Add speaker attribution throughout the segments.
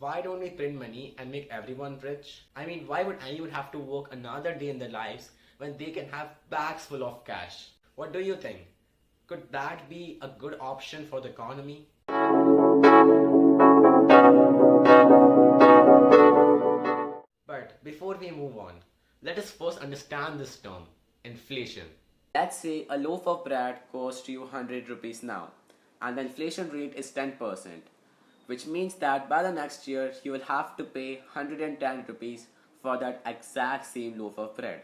Speaker 1: Why don't we print money and make everyone rich? I mean, why would anyone have to work another day in their lives when they can have bags full of cash? What do you think? Could that be a good option for the economy? But before we move on, let us first understand this term, inflation. Let's say a loaf of bread costs you 100 rupees now, and the inflation rate is 10%, which means that by the next year you will have to pay 110 rupees for that exact same loaf of bread.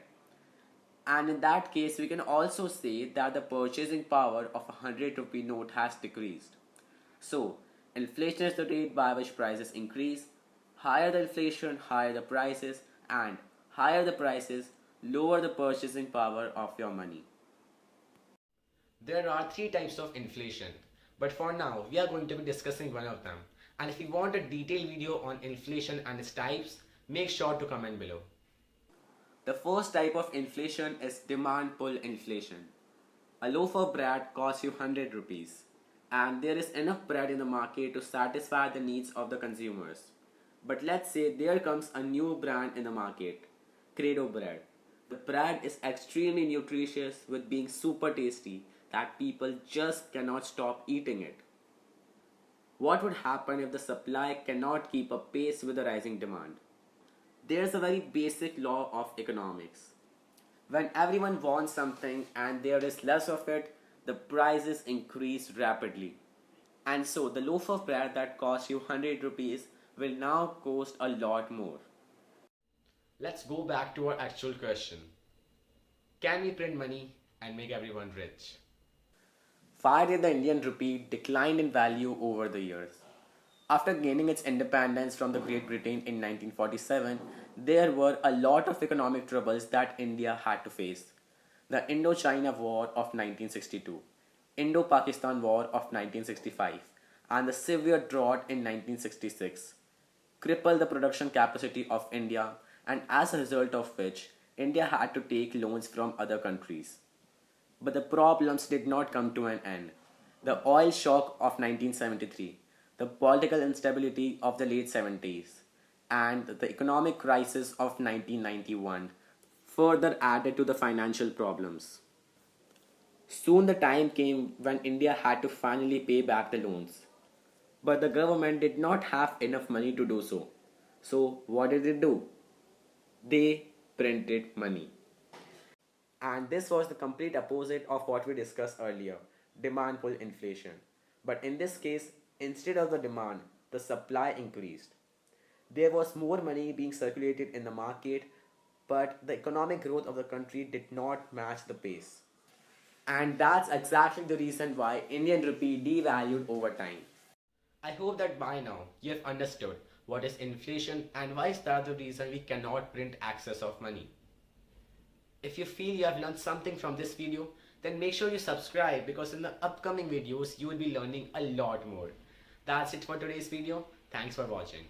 Speaker 1: And in that case, we can also say that the purchasing power of a 100 rupee note has decreased. So, inflation is the rate by which prices increase. Higher the inflation, higher the prices, and higher the prices, lower the purchasing power of your money. There are three types of inflation, but for now, we are going to be discussing one of them. And if you want a detailed video on inflation and its types, make sure to comment below. The first type of inflation is demand pull inflation. A loaf of bread costs you 100 rupees, and there is enough bread in the market to satisfy the needs of the consumers. But let's say there comes a new brand in the market, Credo bread. The bread is extremely nutritious with being super tasty that people just cannot stop eating it. What would happen if the supply cannot keep up pace with the rising demand? There's a very basic law of economics. When everyone wants something and there is less of it, the prices increase rapidly. And so the loaf of bread that cost you 100 rupees will now cost a lot more. Let's go back to our actual question. Can we print money and make everyone rich? Why did the Indian rupee decline in value over the years? After gaining its independence from the Great Britain in 1947, there were a lot of economic troubles that India had to face. The Indo-China War of 1962, Indo-Pakistan War of 1965, and the severe drought in 1966 crippled the production capacity of India, and as a result of which, India had to take loans from other countries. But the problems did not come to an end. The oil shock of 1973, the political instability of the late 70s, and the economic crisis of 1991 further added to the financial problems. Soon the time came when India had to finally pay back the loans. But the government did not have enough money to do so. So what did it do? They printed money. And this was the complete opposite of what we discussed earlier, demand pull inflation. But in this case, instead of the demand, the supply increased. There was more money being circulated in the market, but the economic growth of the country did not match the pace. And that's exactly the reason why Indian rupee devalued over time. I hope that by now you have understood what is inflation and why is that the reason we cannot print excess of money. If you feel you have learned something from this video, then make sure you subscribe because in the upcoming videos you will be learning a lot more. That's it for today's video. Thanks for watching.